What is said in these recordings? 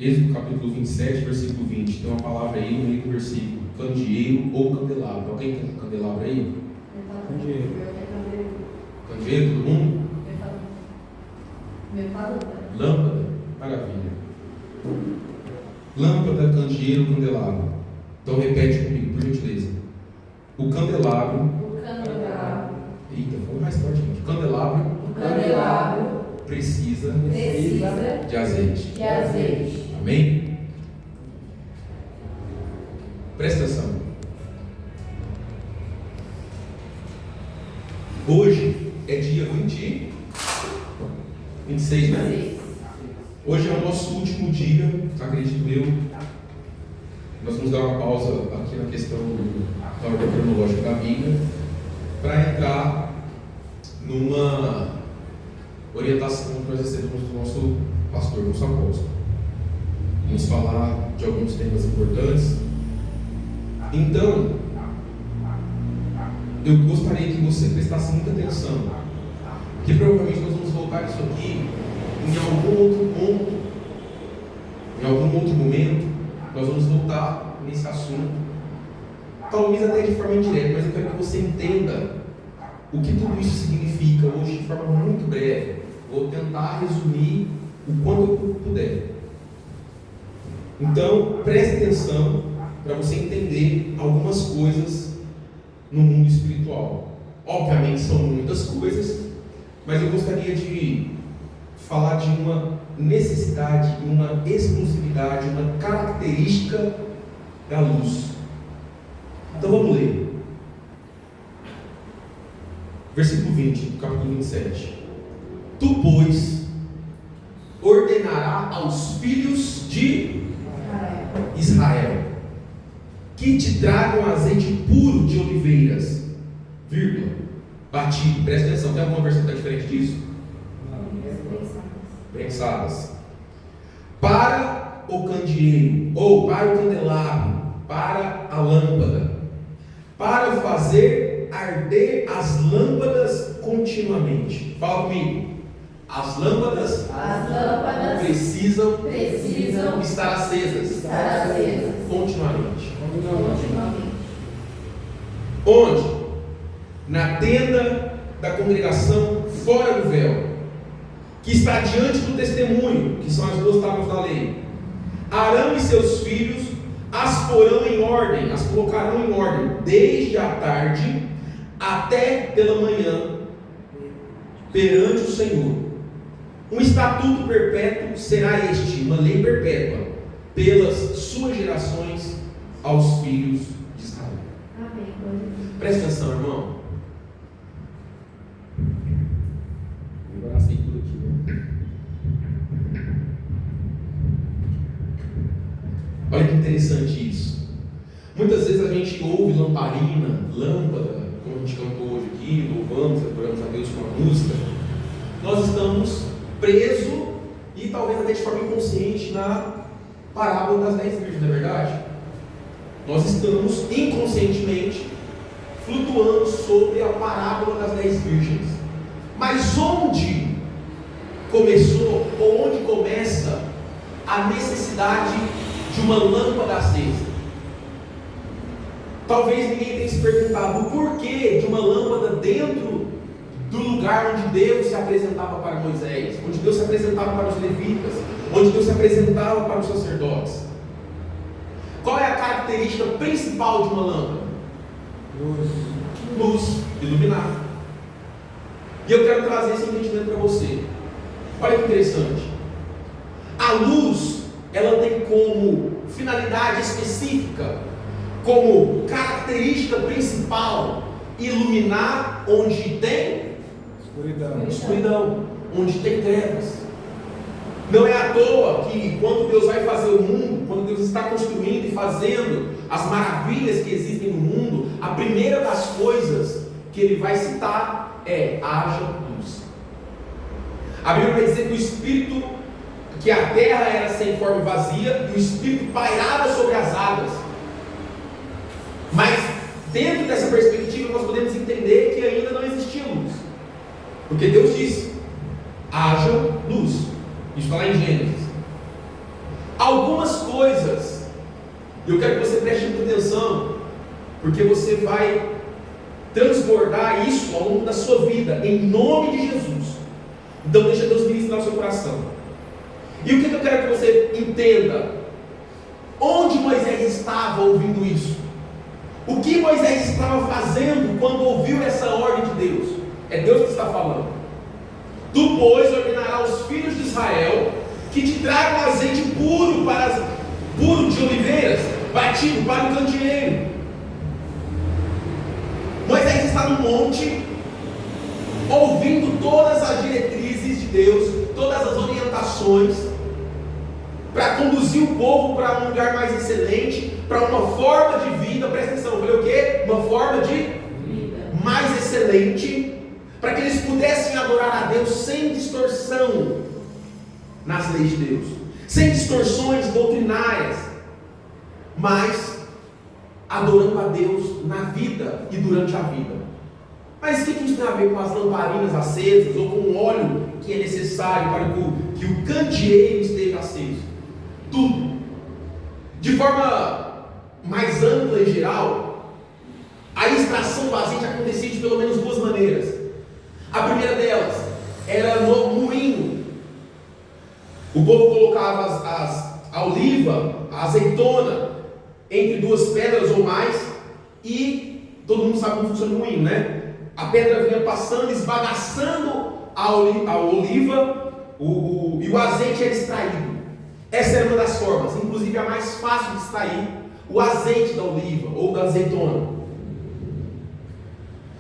Êxodo capítulo 27, versículo 20. Tem uma palavra aí no meio do versículo: candeeiro ou candelabro. Alguém tem candelabro aí? Candeeiro. Candeeiro, todo mundo? Lâmpada? Maravilha. Lâmpada, candeeiro, candelabro. Então repete comigo, por gentileza. O candelabro. Eita, foi mais forte aqui. O candelabro precisa de azeite. Amém? Presta atenção. Hoje é dia 26, né? Hoje é o nosso último dia, acredito eu. Nós vamos dar uma pausa aqui na questão da ordem cronológica da Bíblia para entrar numa orientação que nós recebemos do nosso pastor, nosso apóstolo. Vamos falar de alguns temas importantes. Então, eu gostaria que você prestasse muita atenção, porque provavelmente nós vamos voltar isso aqui em algum outro ponto, em algum outro momento, nós vamos voltar nesse assunto, talvez até de forma indireta, mas eu quero que você entenda o que tudo isso significa hoje de forma muito breve. Vou tentar resumir o quanto eu puder. Então, preste atenção para você entender algumas coisas no mundo espiritual. Obviamente são muitas coisas, mas eu gostaria de falar de uma necessidade, uma exclusividade, uma característica da luz. Então vamos ler. Versículo 20, do capítulo 27. Tu, pois, ordenará aos filhos de Israel que te tragam azeite puro de oliveiras, vírgula, batido. Presta atenção, tem alguma versão que está diferente disso? Prensadas. Para o candeeiro, ou para o candelabro, para a lâmpada, para fazer arder as lâmpadas continuamente. Fala comigo. As lâmpadas precisam estar acesas continuamente. Onde? Na tenda da congregação, fora do véu, que está diante do testemunho, que são as duas tábuas da lei. Arão e seus filhos as porão em ordem, as colocarão em ordem, desde a tarde até pela manhã, perante o Senhor. Um estatuto perpétuo será este, uma lei perpétua, pelas suas gerações aos filhos de Israel. Amém. Presta atenção, irmão. Vou dar tudo aqui, né? Olha que interessante isso. Muitas vezes a gente ouve lamparina, lâmpada, como a gente cantou hoje aqui, louvamos, adoramos a Deus com a música. Nós estamos presos e talvez até de forma inconsciente na parábola das 10 virgens, não é verdade? Nós estamos inconscientemente flutuando sobre a parábola das 10 virgens. Mas onde começou, ou onde começa a necessidade de uma lâmpada acesa? Talvez ninguém tenha se perguntado o porquê de uma lâmpada dentro do lugar onde Deus se apresentava para Moisés, onde Deus se apresentava para os levitas, onde Deus se apresentava para os sacerdotes. Qual é a característica principal de uma lâmpada? Luz, iluminar. E eu quero trazer esse entendimento para você. Olha que interessante. A luz, ela tem como finalidade específica, como característica principal, iluminar onde tem escuridão, onde tem trevas. Não é à toa que quando Deus vai fazer o mundo, quando Deus está construindo e fazendo as maravilhas que existem no mundo, a primeira das coisas que Ele vai citar é: haja luz. A Bíblia vai dizer que o Espírito, que a terra era sem forma e vazia, e o Espírito pairava sobre as águas. Mas dentro dessa perspectiva nós podemos entender que ainda não existia luz, porque Deus disse: haja luz. Isso está lá em Gênesis. algumas coisas, eu quero que você preste muita atenção, porque você vai transbordar isso ao longo da sua vida, em nome de Jesus. Então deixa Deus ministrar o seu coração. E o que eu quero que você entenda? Onde Moisés estava ouvindo isso? O que Moisés estava fazendo quando ouviu essa ordem de Deus? É Deus que está falando. Tu, pois, ordenarás aos filhos de Israel que te tragam azeite puro de oliveiras, batido para o candeeiro. Moisés está no monte, ouvindo todas as diretrizes de Deus, todas as orientações, para conduzir o povo para um lugar mais excelente, para uma forma de vida. Presta atenção, eu falei o quê? Uma forma de vida mais excelente, para que eles pudessem adorar a Deus sem distorção nas leis de Deus, sem distorções doutrinárias, mas adorando a Deus na vida e durante a vida. Mas o que isso tem a ver com as lamparinas acesas ou com o óleo que é necessário para que o candeeiro esteja aceso? Tudo. De forma mais ampla e geral, a extração do azeite acontecia de pelo menos duas maneiras. A primeira delas era no moinho. O povo colocava a oliva, a azeitona, entre duas pedras ou mais, e todo mundo sabe como funciona o moinho, né? A pedra vinha passando, esbagaçando a oliva, e o azeite era extraído. Essa era uma das formas, inclusive a mais fácil de extrair, o azeite da oliva ou da azeitona.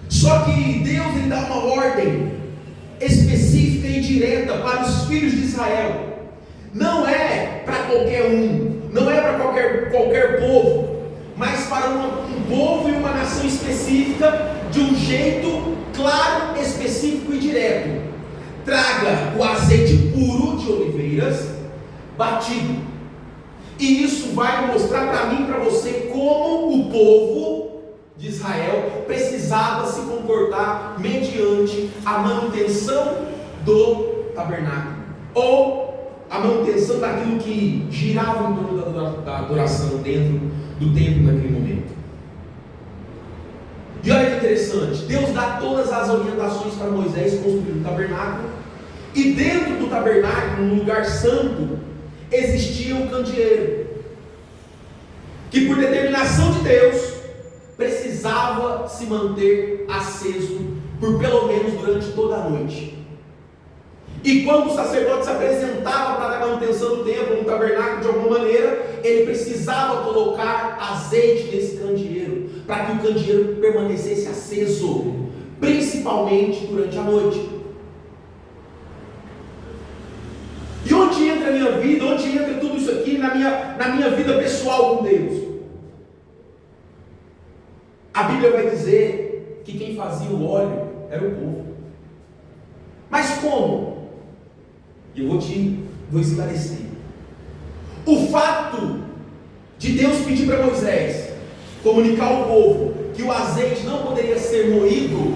Só que Deus lhe dá uma ordem específica e direta para os filhos de Israel. Não é para qualquer um, não é para qualquer povo, mas para um povo e uma nação específica, de um jeito claro, específico e direto. Traga o azeite puro de oliveiras, batido. E isso vai mostrar para mim e para você como o povo de Israel precisava se comportar mediante a manutenção do tabernáculo, ou a manutenção daquilo que girava em torno da adoração dentro do templo naquele momento. E olha que interessante, Deus dá todas as orientações para Moisés construir o tabernáculo, e dentro do tabernáculo, no lugar santo, existia um candeeiro, que por determinação de Deus, precisava se manter aceso por pelo menos durante toda a noite. E quando o sacerdote se apresentava para dar manutenção do templo, no tabernáculo de alguma maneira, ele precisava colocar azeite nesse candeeiro, para que o candeeiro permanecesse aceso, principalmente durante a noite. E onde entra a minha vida, onde entra tudo isso aqui na minha vida pessoal com Deus? A Bíblia vai dizer que quem fazia o óleo era o povo. Mas como? E eu vou esclarecer. O fato de Deus pedir para Moisés comunicar ao povo que o azeite não poderia ser moído,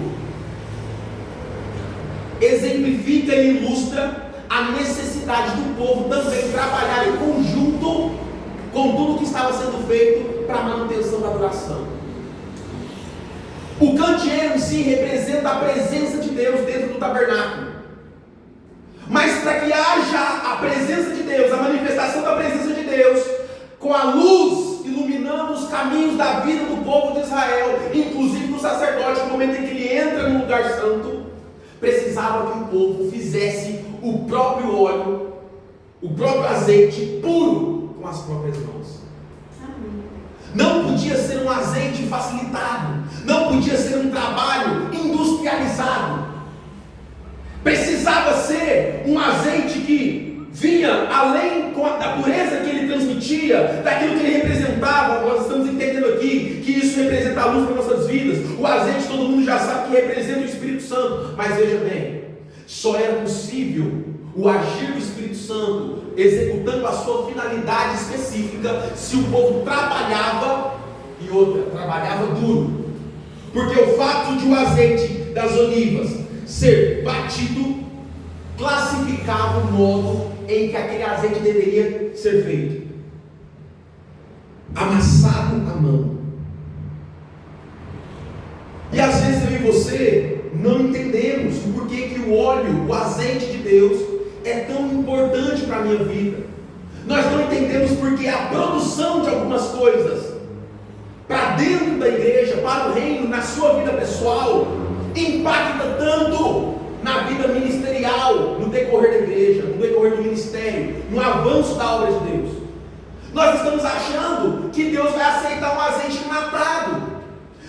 exemplifica e ilustra a necessidade do povo também trabalhar em conjunto com tudo que estava sendo feito para a manutenção da adoração. O candeeiro em si representa a presença de Deus dentro do tabernáculo. Mas para que haja a presença de Deus, a manifestação da presença de Deus, com a luz iluminando os caminhos da vida do povo de Israel, inclusive do sacerdote, no momento em que ele entra no lugar santo, precisava que o povo fizesse o próprio óleo, o próprio azeite puro com as próprias mãos. Não podia ser um azeite facilitado, não podia ser um trabalho industrializado. Precisava ser um azeite que vinha além da pureza que ele transmitia, daquilo que ele representava. Nós estamos entendendo aqui que isso representa a luz para nossas vidas. O azeite todo mundo já sabe que representa o Espírito Santo. Mas veja bem, só era possível o agir do Espírito Santo executando a sua finalidade específica se o povo trabalhava, e outra, trabalhava duro. Porque o fato de o azeite das olivas ser batido classificava o modo em que aquele azeite deveria ser feito. Amassado à mão. E às vezes eu e você não entendemos o porquê que o óleo, o azeite de Deus é tão importante para a minha vida. Nós não entendemos porque a produção de algumas coisas para dentro da igreja, para o reino, na sua vida pessoal, impacta tanto na vida ministerial, no decorrer da igreja, no decorrer do ministério, no avanço da obra de Deus. Nós estamos achando que Deus vai aceitar um azeite enlatado.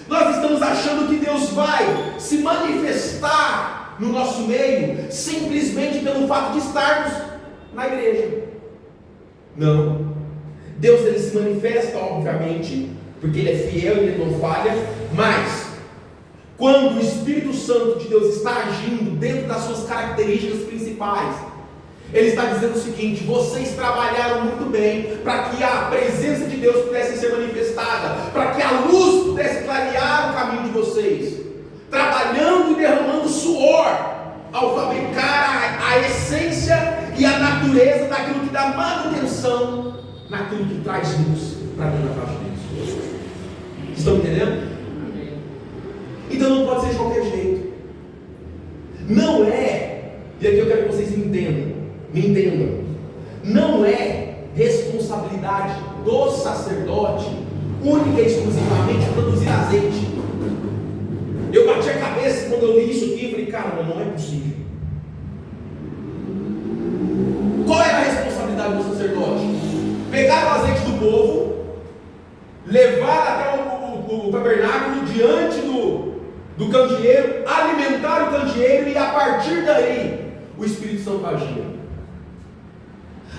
Nós estamos achando que Deus vai se manifestar no nosso meio simplesmente pelo fato de estarmos na igreja. Não. Deus, ele se manifesta, obviamente, porque ele é fiel e ele não falha, mas quando o Espírito Santo de Deus está agindo dentro das suas características principais, ele está dizendo o seguinte: vocês trabalharam muito bem para que a presença de Deus pudesse ser manifestada, para que a luz pudesse clarear o caminho de vocês, trabalhando e derramando suor ao fabricar a essência e a natureza daquilo que dá manutenção naquilo que traz luz para dentro da casa de Deus. Estão entendendo? Então não pode ser de qualquer jeito. Não é, e aqui eu quero que vocês me entendam, não é responsabilidade do sacerdote única e exclusivamente produzir azeite. Eu bati a cabeça quando eu li isso aqui e falei, cara, não é possível. Qual era a responsabilidade do sacerdote? Pegar o azeite do povo, levar até o tabernáculo diante do candeeiro, alimentar o candeeiro, e a partir daí o Espírito Santo agia.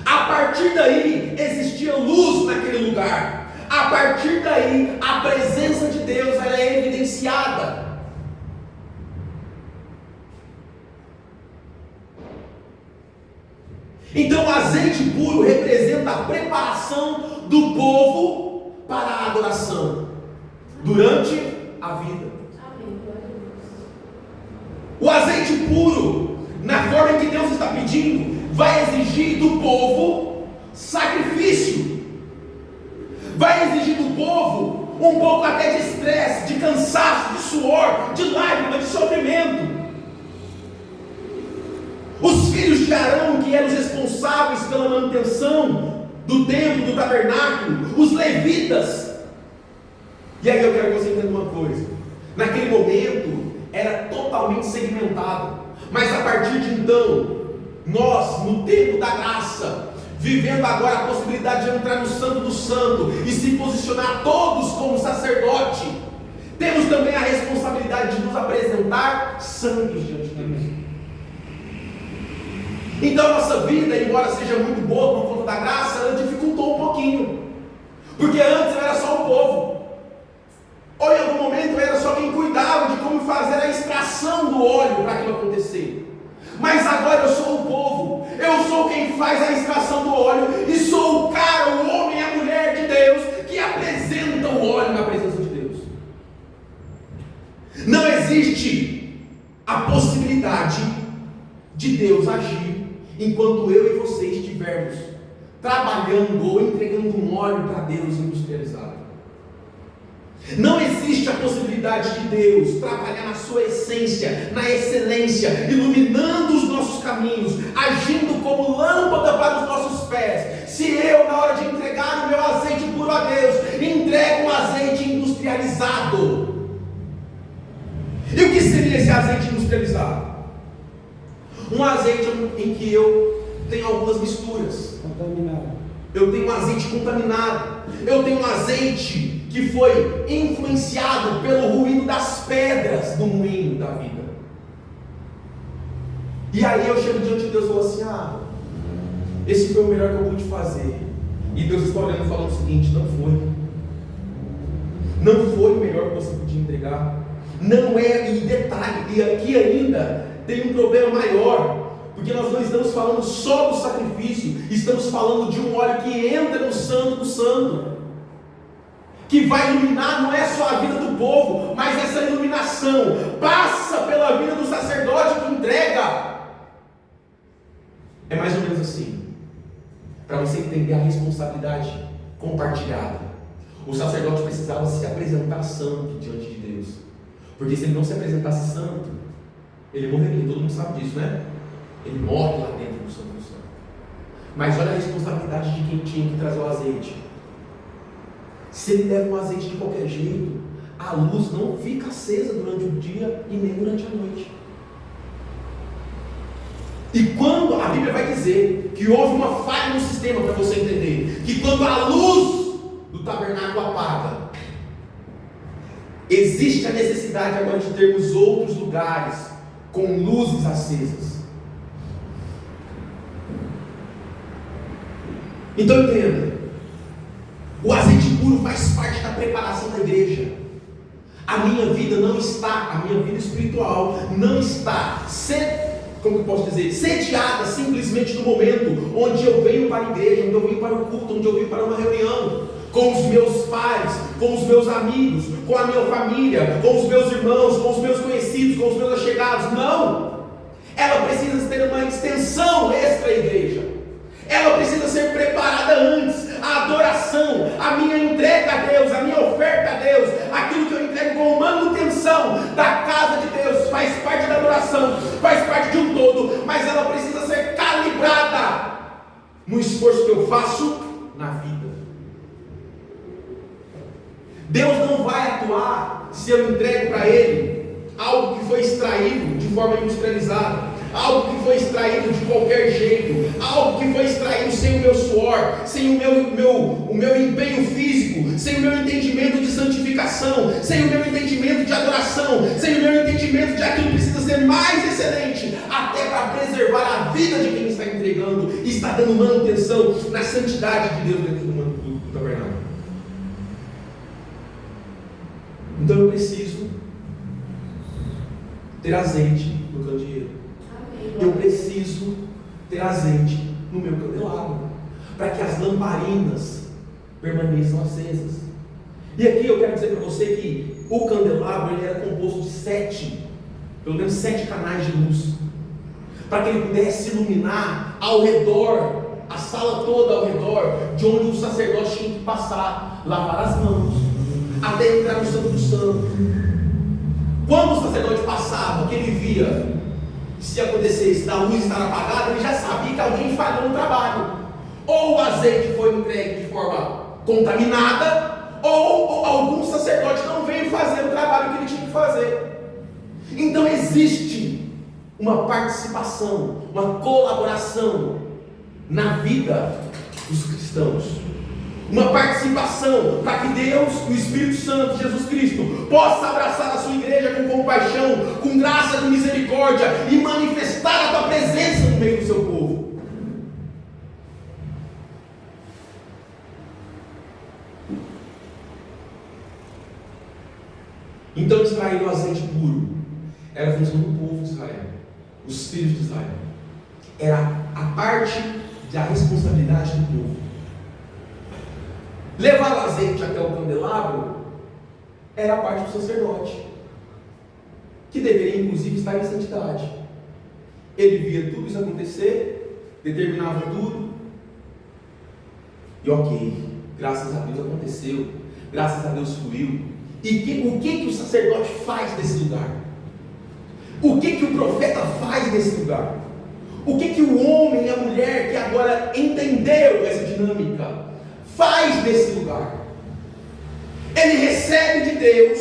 A partir daí existia luz naquele lugar. A partir daí a presença de Deus era evidenciada. Então o azeite puro representa a preparação do povo para a adoração durante a vida. O azeite puro, na forma em que Deus está pedindo, vai exigir do povo sacrifício, vai exigir do povo um pouco até de estresse, de cansaço, de suor, de lágrima, de sofrimento. Os filhos de Arão, que eram os responsáveis pela manutenção do templo, do tabernáculo, os levitas. E aí eu quero que você entenda uma coisa: naquele momento era totalmente segmentado, mas a partir de então, nós, no tempo da graça, vivendo agora a possibilidade de entrar no Santo do Santo e se posicionar todos como sacerdote, temos também a responsabilidade de nos apresentar santos diante de Deus. Então a nossa vida, embora seja muito boa por conta da graça, ela dificultou um pouquinho, porque antes eu era só o povo, ou em algum momento eu era só quem cuidava de como fazer a extração do óleo para aquilo acontecer. Mas agora eu sou o povo, eu sou quem faz a extração do óleo, e sou o cara, o homem e a mulher de Deus que apresenta o óleo na presença de Deus. Não existe a possibilidade de Deus agir enquanto eu e você estivermos trabalhando ou entregando um óleo para Deus industrializado. Não existe a possibilidade de Deus trabalhar na sua essência, na excelência, iluminando os nossos caminhos, agindo como lâmpada para os nossos pés, se eu, na hora de entregar o meu azeite puro a Deus, entrego um azeite industrializado. E o que seria esse azeite industrializado? Um azeite em que eu tenho algumas misturas. Contaminado. Eu tenho um azeite contaminado. Eu tenho um azeite que foi influenciado pelo ruído das pedras do moinho da vida. E aí eu chego diante de Deus e falo assim: esse foi o melhor que eu pude fazer. E Deus está olhando e falando o seguinte: não foi. Não foi o melhor que você podia entregar. Não é, e detalhe, e aqui ainda tem um problema maior, porque nós não estamos falando só do sacrifício, estamos falando de um óleo que entra no Santo do Santo, que vai iluminar não é só a vida do povo, mas essa iluminação passa pela vida do sacerdote que entrega. É mais ou menos assim: para você entender a responsabilidade compartilhada. O sacerdote precisava se apresentar santo diante de Deus, porque se ele não se apresentasse santo, ele morreria. Todo mundo sabe disso, né? Ele morre lá dentro do Santo do Santo. Mas olha a responsabilidade de quem tinha que trazer o azeite. Se ele leva um azeite de qualquer jeito, a luz não fica acesa durante o dia e nem durante a noite. E quando a Bíblia vai dizer que houve uma falha no sistema, para você entender, que quando a luz do tabernáculo apaga, existe a necessidade agora de termos outros lugares com luzes acesas. Então entenda, o azeite puro faz parte da preparação da igreja. A minha vida não está, a minha vida espiritual não está como eu posso dizer, sediada simplesmente no momento onde eu venho para a igreja, onde eu venho para o culto, onde eu venho para uma reunião, com os meus pais, com os meus amigos, com a minha família, com os meus irmãos, com os meus conhecidos, com os meus allegados. Não! Ela precisa ter uma extensão extra-igreja. Ela precisa ser preparada antes. A adoração, a minha entrega a Deus, a minha oferta a Deus, aquilo que eu entrego como manutenção da casa de Deus, faz parte da adoração, faz parte de um todo, mas ela precisa ser calibrada no esforço que eu faço na vida. Deus não vai atuar se eu entrego para Ele algo que foi extraído de forma industrializada, algo que foi extraído de qualquer jeito, algo que foi extraído sem o meu suor, sem o meu empenho físico, sem o meu entendimento de santificação, sem o meu entendimento de adoração, sem o meu entendimento de aquilo que precisa ser mais excelente, até para preservar a vida de quem está entregando e está dando manutenção na santidade de Deus dentro do tabernáculo. Então eu preciso ter azeite no candeeiro. Eu preciso ter azeite no meu candelabro, para que as lamparinas permaneçam acesas. E aqui eu quero dizer para você que o candelabro ele era composto de pelo menos 7 canais de luz, para que ele pudesse iluminar ao redor, a sala toda ao redor, de onde o sacerdote tinha que passar, lavar as mãos, até entrar no Santo do Santo. Quando o sacerdote passava, o que ele via? Se acontecesse da luz estar apagada, ele já sabia que alguém falhou no trabalho. Ou o azeite foi entregue de forma contaminada, ou algum sacerdote não veio fazer o trabalho que ele tinha que fazer. Então existe uma participação, uma colaboração na vida dos cristãos. Uma participação para que Deus, o Espírito Santo, Jesus Cristo, possa abraçar a sua igreja com compaixão, com graça e misericórdia e manifestar a tua presença no meio do seu povo. Então extrair o azeite puro era a função do povo de Israel, os filhos de Israel. Era a parte da responsabilidade do povo. Levar o azeite até o candelabro era a parte do sacerdote, que deveria inclusive estar em santidade. Ele via tudo isso acontecer, determinava tudo, e ok, graças a Deus aconteceu, graças a Deus fluiu. E o que o sacerdote faz nesse lugar? O que o profeta faz nesse lugar? O que o homem e a mulher que agora entendeu essa dinâmica faz nesse lugar? Ele recebe de Deus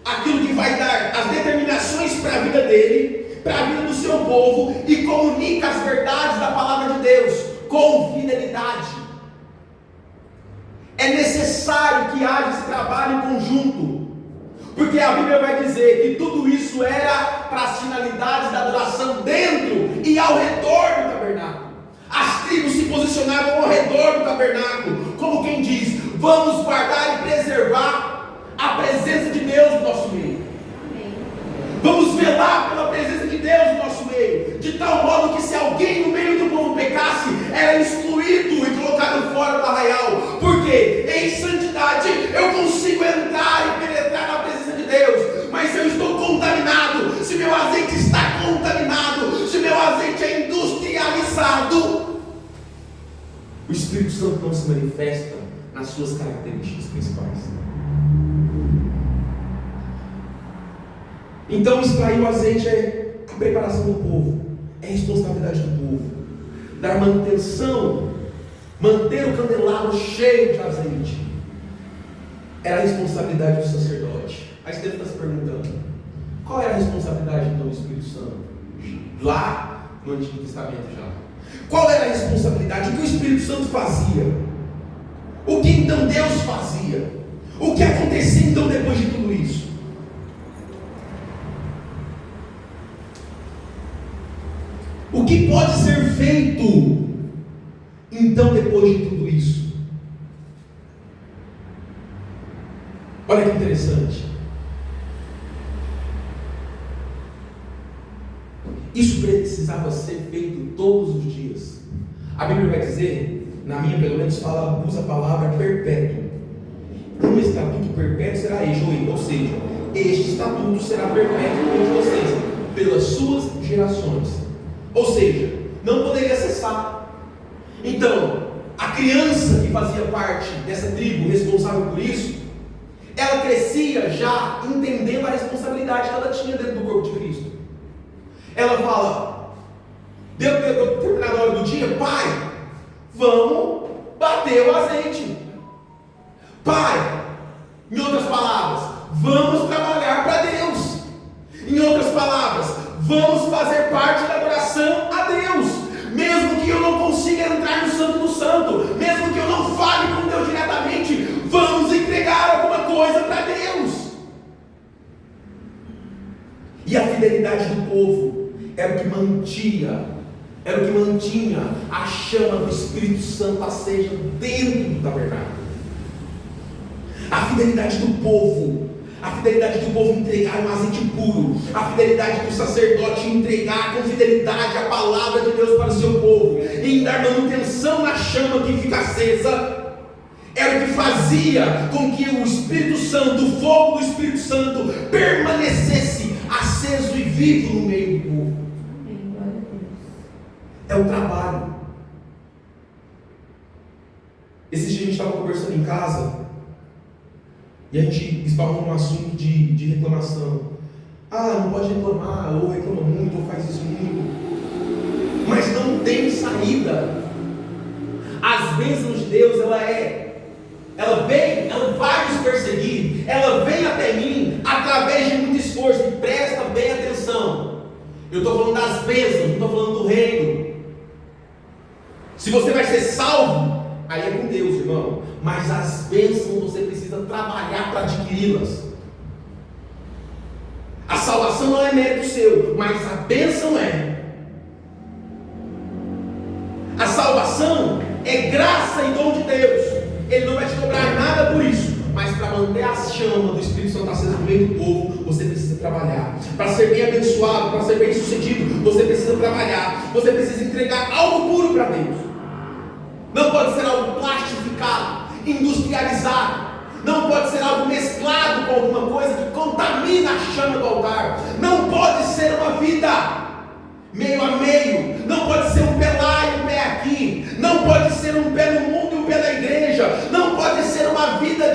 aquilo que vai dar as determinações para a vida dele, para a vida do seu povo, e comunica as verdades da palavra de Deus com fidelidade. É necessário que haja esse trabalho em conjunto, porque a Bíblia vai dizer que tudo isso era para as finalidades da adoração dentro e ao redor do tabernáculo. As tribos se posicionavam ao redor do tabernáculo, como quem diz: vamos guardar e preservar a presença de Deus no nosso meio. Amém. Vamos velar pela presença de Deus no nosso meio, de tal modo que se alguém no meio do povo pecasse, era excluído e colocado fora do arraial. Porque em santidade eu consigo entrar e penetrar na presença de Deus, mas se eu estou contaminado, se meu azeite está contaminado, se meu azeite é industrializado, o Espírito Santo não se manifesta nas suas características principais. Então, extrair o azeite é a preparação do povo, é a responsabilidade do povo. Dar manutenção, manter o candelabro cheio de azeite, era a responsabilidade do sacerdote. Aí você deve estar se perguntando, qual era a responsabilidade então do Espírito Santo? Lá no Antigo Testamento já. Qual era a responsabilidade? O que o Espírito Santo fazia? O que então Deus fazia? O que acontecia então depois de tudo isso? O que pode ser feito então depois de tudo isso? Olha que interessante. Isso precisava ser feito todos os dias. A Bíblia vai dizer, na minha pelo menos fala, usa a palavra perpétuo. Um estatuto perpétuo será este, ou seja, este estatuto será perpétuo entre vocês, pelas suas gerações. Ou seja, não poderia cessar. Então, a criança que fazia parte dessa tribo, responsável por isso, ela crescia já entendendo a responsabilidade que ela tinha dentro do corpo de Cristo. Ela fala, deu determinada hora do dia, pai, vamos bater o azeite. Pai, em outras palavras, vamos trabalhar para Deus. Em outras palavras, vamos fazer parte da adoração a Deus. Mesmo que eu não consiga entrar no Santo do Santo, mesmo que eu não fale com Deus diretamente, vamos entregar alguma coisa para Deus. E a fidelidade do povo era o que mantinha a chama do Espírito Santo acesa dentro do tabernáculo. A fidelidade do povo entregar um azeite puro, a fidelidade do sacerdote entregar com fidelidade a palavra de Deus para o seu povo, em dar manutenção na chama que fica acesa, era o que fazia com que o Espírito Santo, o fogo do Espírito Santo, permanecesse aceso e vivo no meio do povo. É o trabalho. Esses dias a gente estava conversando em casa e a gente esbarrou num assunto de reclamação. Não pode reclamar, ou reclama muito, ou faz isso muito, mas não tem saída. As bênçãos de Deus, ela vai nos perseguir, ela vem até mim através de muito esforço. E presta bem atenção, eu estou falando das bênçãos, não estou falando do reino. Se você vai ser salvo, aí é com Deus, irmão. Mas as bênçãos você precisa trabalhar para adquiri-las. A salvação não é mérito seu, mas a bênção é. A salvação é graça e dom de Deus. Ele não vai te cobrar nada por isso. Mas para manter a chama do Espírito Santo acesa no meio do povo, você precisa trabalhar. Para ser bem abençoado, para ser bem sucedido, você precisa trabalhar. Você precisa entregar algo puro para Deus. Não pode ser algo plastificado, industrializado. Não pode ser algo mesclado com alguma coisa que contamina a chama do altar. Não pode ser uma vida meio a meio. Não pode ser um pé lá e um pé aqui. Não pode ser um pé no mundo e um pé na igreja. Não pode ser uma vida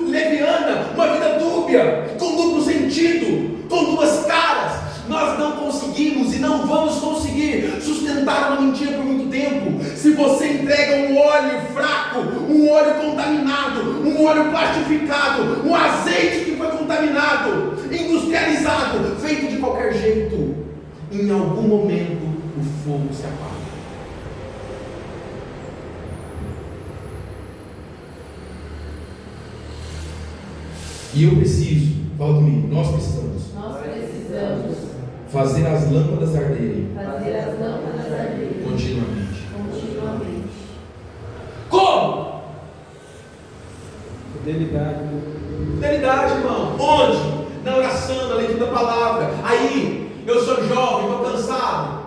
leviana, uma vida dúbia, com duplo sentido, com duas caras. Nós não conseguimos e não vamos conseguir sustentar uma mentira por muito tempo. Se você entrega um óleo fraco, um óleo contaminado, um óleo plastificado, um azeite que foi contaminado, industrializado, feito de qualquer jeito, em algum momento o fogo se apaga. E eu preciso, fala comigo, nós precisamos fazer as lâmpadas arderem. Continuamente. Como? Fidelidade, irmão. Onde? Na oração, na leitura da palavra. Aí, eu sou jovem, estou cansado.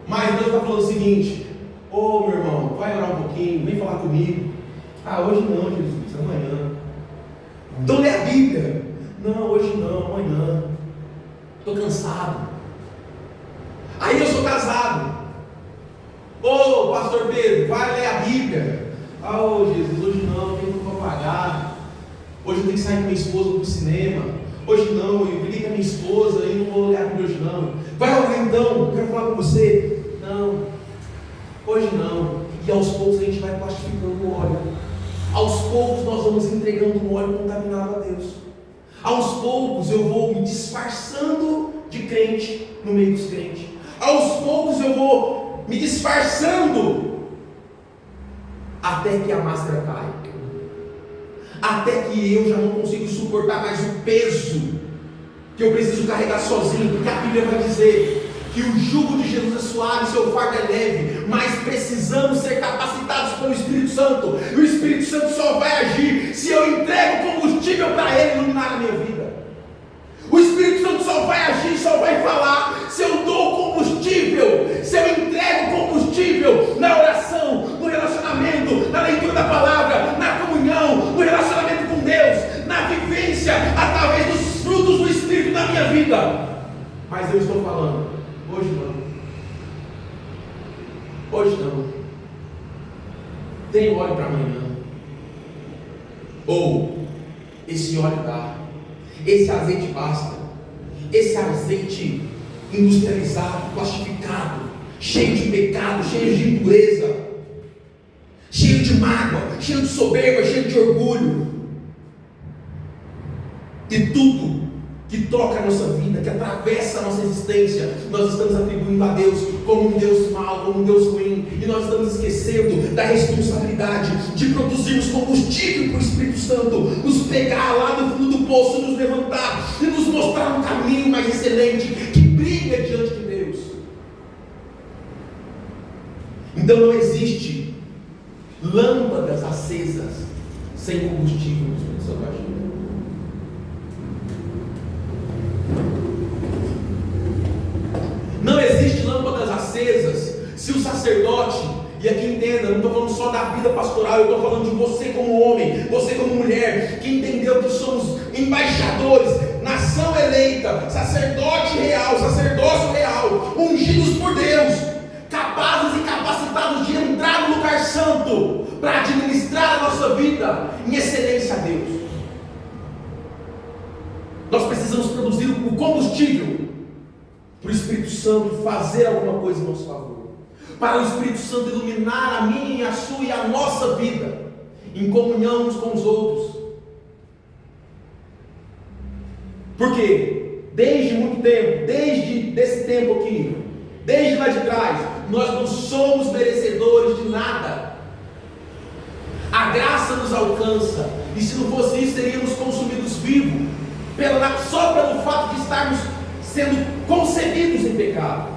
Mas Deus está falando o seguinte: meu irmão, vai orar um pouquinho, vem falar comigo. Hoje não, Jesus, amanhã. Então lê a Bíblia. Não, hoje não, amanhã. Estou cansado. Aí eu sou casado. Ô pastor Pedro, vai ler a Bíblia. Ah, ô Jesus, hoje não, tem como pagar. Hoje eu tenho que sair com minha esposa para o cinema. Hoje não, eu briguei com a minha esposa e não vou olhar para hoje não. Vai orar então, eu quero falar com você. Não, hoje não. E aos poucos a gente vai plastificando o óleo. Aos poucos nós vamos entregando um óleo contaminado a Deus. Aos poucos eu vou me disfarçando de crente no meio dos crentes. Aos poucos eu vou me disfarçando até que a máscara cai. Até que eu já não consigo suportar mais o peso que eu preciso carregar sozinho, porque a Bíblia vai dizer que o jugo de Jesus é suave e seu fardo é leve, mas precisamos ser capacitados pelo Espírito Santo, e o Espírito Santo só vai agir se eu entrego combustível para Ele iluminar a minha vida. O Espírito Santo só vai agir, só vai falar se eu dou combustível, se eu entrego combustível na oração, no relacionamento, na leitura da palavra, na comunhão, no relacionamento com Deus, na vivência, através dos frutos do Espírito na minha vida. Mas eu estou falando, hoje não. Hoje não. Tem óleo para amanhã. Ou esse óleo dá. Esse azeite basta. Esse azeite industrializado, plastificado, cheio de pecado, cheio de impureza, cheio de mágoa, cheio de soberba, cheio de orgulho. E tudo que toca a nossa vida, que atravessa a nossa existência, nós estamos atribuindo a Deus como um Deus mau, como um Deus ruim, e nós estamos esquecendo da responsabilidade de produzirmos combustível para o Espírito Santo nos pegar lá do fundo do poço, nos levantar e nos mostrar um caminho mais excelente, que brilha diante de Deus. Então não existe lâmpadas acesas sem combustível no Espírito Santo agindo. Não existe lâmpadas acesas se o sacerdote, e aqui entenda, não estou falando só da vida pastoral, eu estou falando de você como homem, você como mulher, que entendeu que somos embaixadores, nação eleita, sacerdote real, sacerdócio real, ungidos por Deus, capazes e capacitados de entrar no lugar santo, para administrar a nossa vida em excelência a Deus. Nós precisamos produzir o combustível para o Espírito Santo fazer alguma coisa em nosso favor, para o Espírito Santo iluminar a minha, a sua e a nossa vida, em comunhão uns com os outros. Porque desde muito tempo, desde esse tempo aqui, desde lá de trás, nós não somos merecedores de nada. A graça nos alcança, e se não fosse isso, seríamos consumidos vivos, só pelo fato de estarmos sendo concebidos em pecado.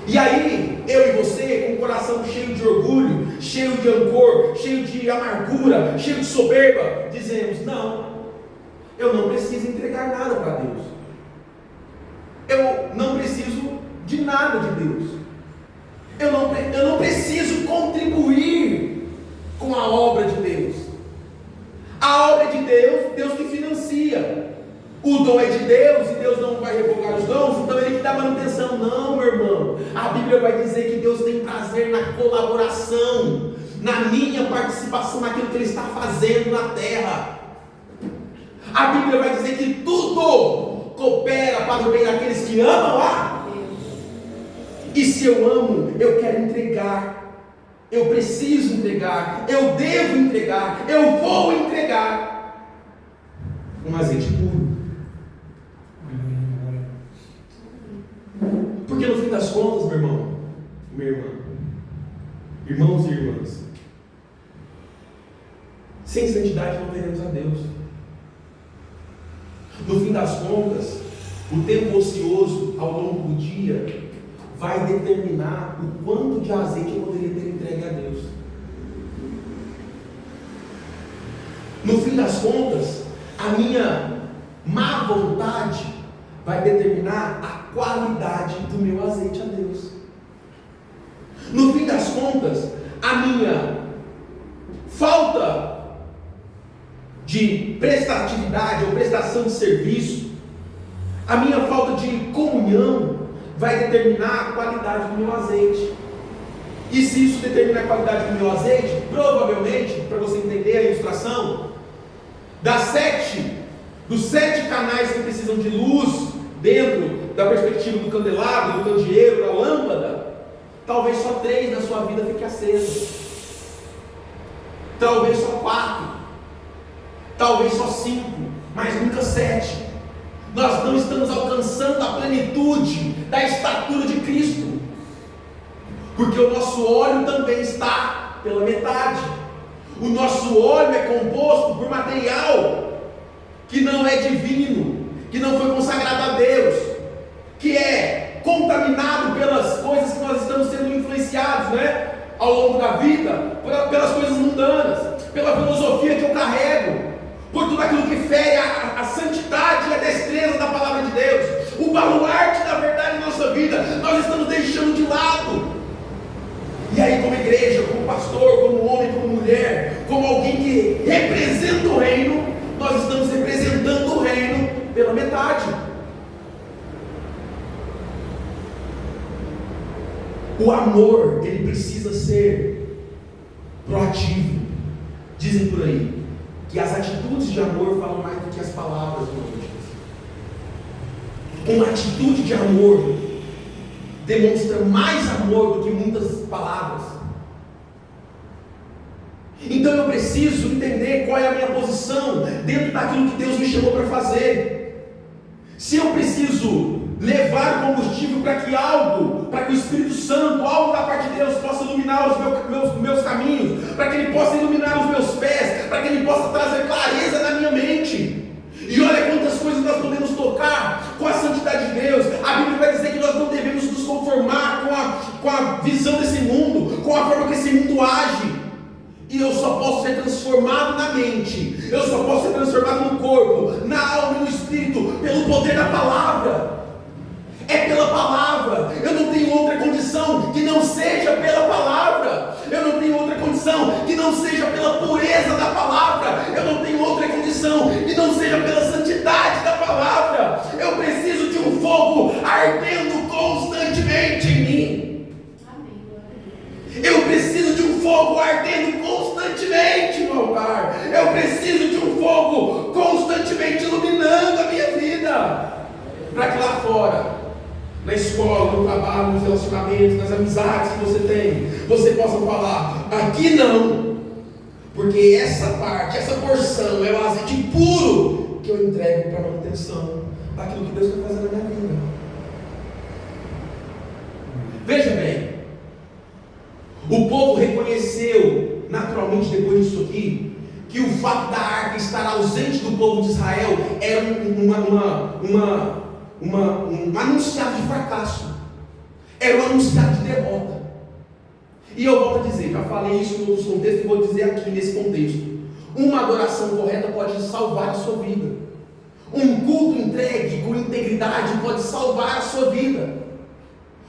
E aí, eu e você, com o coração cheio de orgulho, cheio de rancor, cheio de amargura, cheio de soberba, dizemos: não, eu não preciso entregar nada para Deus, eu não preciso de nada de Deus, eu não preciso contribuir com a obra de Deus. A obra de Deus, Deus que financia. O dom é de Deus e Deus não vai revogar os dons, então Ele que dá manutenção. Não, meu irmão, a Bíblia vai dizer que Deus tem prazer na colaboração, na minha participação naquilo que Ele está fazendo na terra. A Bíblia vai dizer que tudo coopera para o bem daqueles que amam a Deus. E se eu amo, eu quero entregar, eu preciso entregar, eu devo entregar, eu vou entregar um azeite puro. Porque no fim das contas, meu irmão, minha irmã, irmãos e irmãs, sem santidade não veremos a Deus. No fim das contas, o tempo ocioso ao longo do dia vai determinar o quanto de azeite eu poderia ter entregue a Deus. No fim das contas, a minha má vontade vai determinar a qualidade do meu azeite a Deus. No fim das contas, a minha falta de prestatividade ou prestação de serviço, a minha falta de comunhão vai determinar a qualidade do meu azeite. E se isso determina a qualidade do meu azeite, provavelmente, para você entender a ilustração, dos 7 canais que precisam de luz dentro da perspectiva do candelabro, do candeeiro, da lâmpada, talvez só 3 na sua vida fique acesa, talvez só 4, talvez só 5, mas nunca 7. Nós não estamos alcançando a plenitude da estatura de Cristo, porque o nosso óleo também está pela metade. O nosso óleo é composto por material que não é divino, que não foi consagrado a Deus, que é contaminado pelas coisas que nós estamos sendo influenciados, né, ao longo da vida, pelas coisas mundanas, pela filosofia que eu carrego, por tudo aquilo que fere a santidade e a destreza da palavra de Deus, o baluarte da verdade na nossa vida, nós estamos deixando de lado. E aí, como igreja, como pastor, como homem, como mulher, como alguém que representa o reino, nós estamos representando o reino pela metade. O amor, ele precisa ser proativo. Dizem por aí que as atitudes de amor falam mais do que as palavras. Uma atitude de amor demonstra mais amor do que muitas palavras. Então eu preciso entender qual é a minha posição dentro daquilo que Deus me chamou para fazer. Se eu preciso levar combustível para que o Espírito Santo, algo da parte de Deus, possa iluminar os meus caminhos, para que Ele possa iluminar os meus pés, para que Ele possa trazer clareza na minha mente. E olha quantas coisas nós podemos tocar com a santidade de Deus. A Bíblia vai dizer que nós não devemos nos conformar com a visão desse mundo, com a forma que esse mundo age. E eu só posso ser transformado na mente, eu só posso ser transformado no corpo, na alma e no espírito, pelo poder da palavra. É pela palavra. Eu não tenho outra condição que não seja pela palavra. Eu não tenho outra condição que não seja pela pureza da palavra. Eu não tenho outra condição que não seja pela santidade da palavra. Eu preciso de um fogo ardendo constantemente em mim. Eu preciso de um fogo ardendo constantemente no altar. Eu preciso de um fogo constantemente iluminando a minha vida, para que lá fora, na escola, no trabalho, nos relacionamentos, nas amizades que você tem, você possa falar: aqui não, porque essa parte, essa porção é o azeite puro que eu entrego para a manutenção daquilo que Deus quer fazer na minha vida. Veja bem, o povo reconheceu naturalmente depois disso aqui que o fato da arca estar ausente do povo de Israel era um anunciado de fracasso, era um anunciado de derrota. E eu volto a dizer, já falei isso em outros contextos e vou dizer aqui nesse contexto: uma adoração correta pode salvar a sua vida, um culto entregue com integridade pode salvar a sua vida,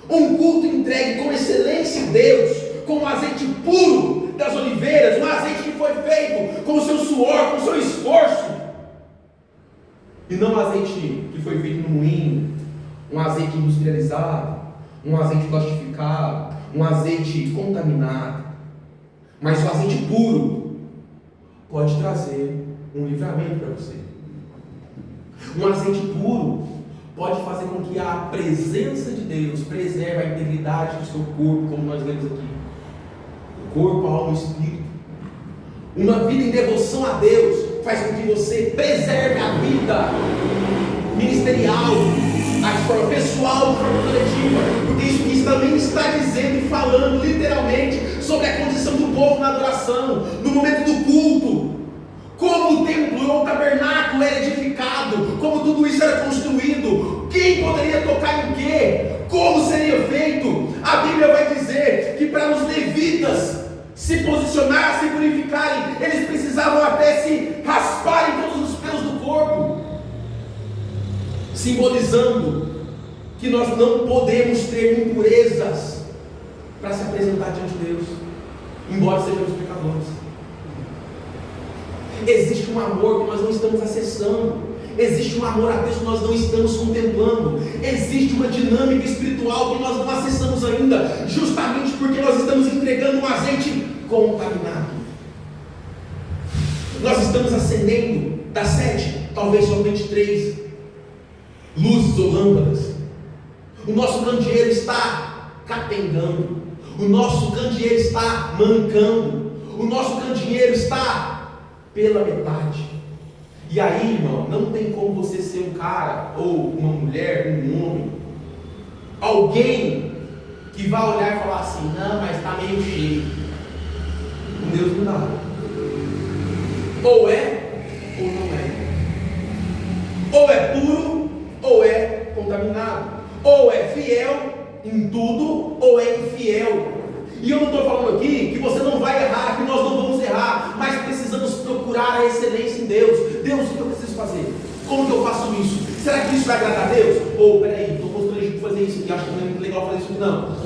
um culto entregue com excelência a Deus, com o azeite puro das oliveiras, um azeite que foi feito com o seu suor, com o seu esforço, e não um azeite que foi feito no moinho, um azeite industrializado, um azeite plastificado, um azeite contaminado. Mas o azeite puro pode trazer um livramento para você. Um azeite puro pode fazer com que a presença de Deus preserve a integridade do seu corpo, como nós lemos aqui. O corpo, a alma e o espírito. Uma vida em devoção a Deus faz com que você preserve a vida ministerial, de forma pessoal, de forma coletiva, porque isso também está dizendo e falando literalmente sobre a condição do povo na adoração, no momento do culto, como o templo ou o tabernáculo era edificado, como tudo isso era construído, quem poderia tocar em quê, como seria feito. A Bíblia vai dizer que para os levitas se posicionar, se purificarem, eles precisavam até se rasparem todos os pelos do corpo, simbolizando que nós não podemos ter impurezas para se apresentar diante de Deus, embora sejamos pecadores. Existe um amor que nós não estamos acessando, existe um amor a Deus que nós não estamos contemplando, existe uma dinâmica espiritual que nós não acessamos ainda, justamente porque nós estamos entregando um azeite contaminado. Nós estamos acendendo das 7, talvez somente 3 luzes ou lâmpadas. O nosso candeeiro está capengando, o nosso candeeiro está mancando, o nosso candeeiro está pela metade. E aí, irmão, não tem como você ser um cara, ou uma mulher, um homem, alguém que vai olhar e falar assim: não, mas está meio cheio. Com Deus não dá. Ou é, ou não é. Ou é puro, ou é contaminado. Ou é fiel em tudo, ou é infiel. E eu não estou falando aqui que você não vai errar, que nós não vamos errar, mas precisamos procurar a excelência em Deus. Deus, o que eu preciso fazer? Como que eu faço isso? Será que isso vai agradar a Deus? Ou, peraí, estou constrangendo de fazer isso aqui, acho que não é muito legal fazer isso aqui, não.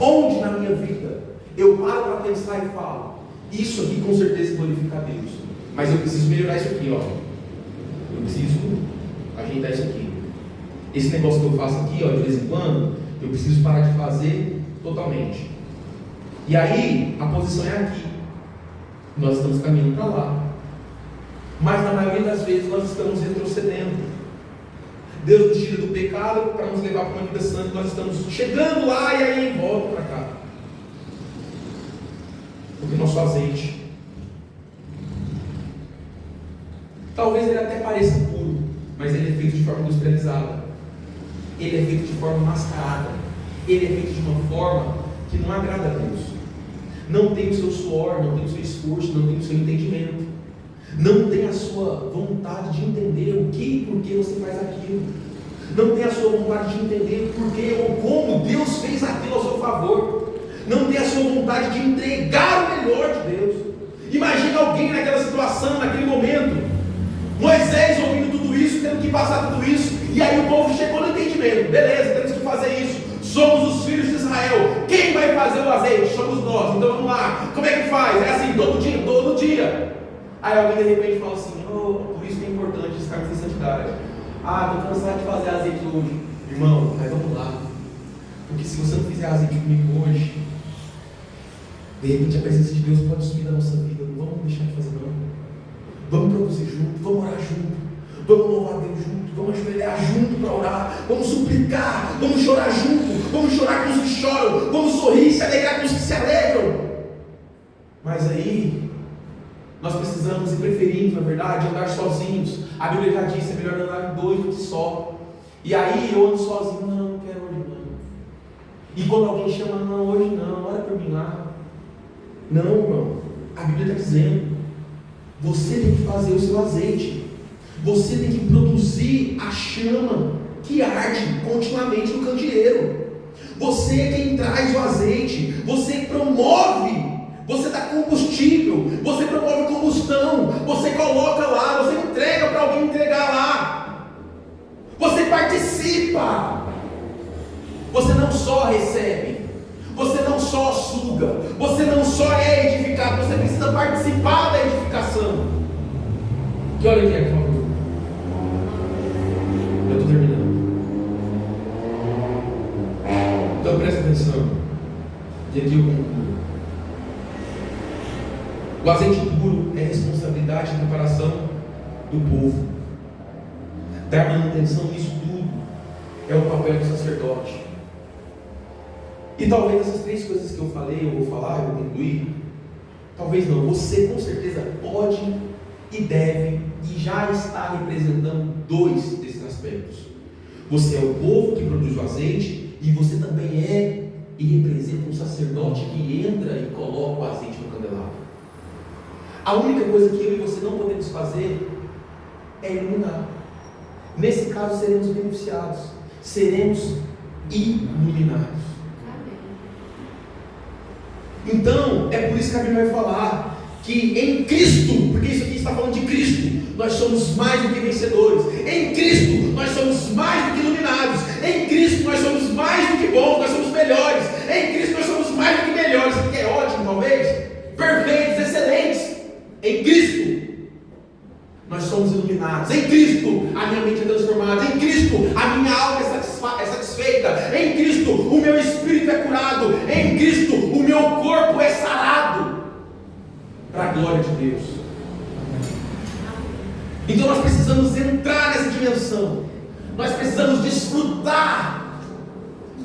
Onde na minha vida eu paro para pensar e falo: isso aqui com certeza glorifica a Deus, mas eu preciso melhorar isso aqui, ó. Eu preciso ajeitar isso aqui. Esse negócio que eu faço aqui, ó, de vez em quando, eu preciso parar de fazer totalmente. E aí, a posição é aqui. Nós estamos caminhando para lá. Mas na maioria das vezes nós estamos retrocedendo. Deus nos tira do pecado para nos levar para uma vida santa. Nós estamos chegando lá e aí volta para cá. Porque nosso azeite, talvez ele até pareça puro, mas ele é feito de forma industrializada. Ele é feito de forma mascarada. Ele é feito de uma forma que não agrada a Deus. Não tem o seu suor, não tem o seu esforço, não tem o seu entendimento, não tem a sua vontade de entender o que e por que você faz aquilo, não tem a sua vontade de entender por que ou como Deus fez aquilo ao seu favor, não tem a sua vontade de entregar o melhor de Deus. Imagina alguém naquela situação, naquele momento, Moisés ouvindo tudo isso, tendo que passar tudo isso, e aí o povo chegou no entendimento: beleza, temos que fazer isso, somos os filhos de Israel, quem vai fazer o azeite? Somos nós, então vamos lá. Como é que faz? É assim, todo dia, todo dia. Aí alguém de repente fala assim: oh, por isso que é importante estarmos em santidade. Ah, estou cansado de fazer azeite hoje. Irmão, mas vamos lá, porque se você não fizer azeite comigo hoje, de repente a presença de Deus pode sumir da nossa vida. Não vamos deixar de fazer, não. Vamos produzir junto, vamos orar junto, vamos louvar Deus junto, vamos ajoelhar junto para orar, vamos suplicar, vamos chorar junto, vamos chorar com os que choram, vamos sorrir e se alegrar com os que se alegram. Mas aí nós precisamos e preferimos, na verdade, andar sozinhos. A Bíblia já disse: é melhor andar em 2 do que só. E aí eu ando sozinho: não quero hoje não. E quando alguém chama: não, hoje não, ora por mim lá. Não, irmão, a Bíblia está dizendo: você tem que fazer o seu azeite, você tem que produzir a chama que arde continuamente no candeeiro. Você é quem traz o azeite, você promove, você dá combustível, você promove combustão, você coloca lá, você entrega para alguém entregar lá, você participa. Você não só recebe, você não só suga, você não só é edificado, você precisa participar da edificação. Que hora que é, por favor? Eu estou terminando. Então presta atenção. E aqui eu concluo. O azeite puro é responsabilidade e preparação do povo. Dar manutenção nisso tudo é o papel do sacerdote. E talvez essas 3 coisas que eu falei, eu vou falar, eu vou concluir. Talvez não, você com certeza pode e deve e já está representando 2 desses aspectos. Você é o povo que produz o azeite e você também é e representa um sacerdote que entra e coloca o azeite no candelabro. A única coisa que eu e você não podemos fazer é iluminar. Nesse caso seremos beneficiados, seremos iluminados. Então, é por isso que a Bíblia vai falar que em Cristo, porque isso aqui está falando de Cristo, nós somos mais do que vencedores. Em Cristo, nós somos mais do que iluminados. Em Cristo, nós somos mais do que bons, nós somos melhores. Em Cristo, nós somos mais do que melhores, que é ótimo, talvez, perfeitos, excelentes. Em Cristo, nós somos iluminados. Em Cristo, a minha mente é transformada. Em Cristo, a minha alma é satisfeita. Em Cristo, o meu espírito é curado. Em Cristo, o meu corpo é sarado. Para a glória de Deus. Então nós precisamos entrar nessa dimensão. Nós precisamos desfrutar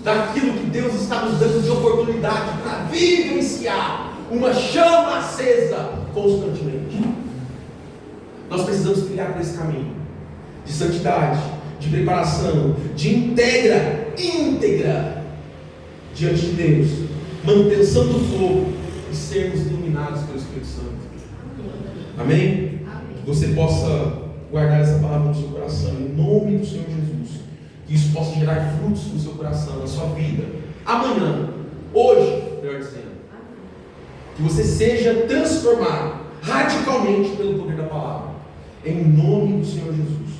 daquilo que Deus está nos dando de oportunidade para vivenciar uma chama acesa constantemente. Nós precisamos trilhar por esse caminho de santidade, de preparação, de íntegra diante de Deus, manutenção do fogo e sermos iluminados pelo Espírito Santo. Amém? Que você possa guardar essa palavra no seu coração, em nome do Senhor Jesus. Que isso possa gerar frutos no seu coração, na sua vida. Amanhã, hoje, melhor dizendo, que você seja transformado radicalmente pelo poder da palavra. Em nome do Senhor Jesus.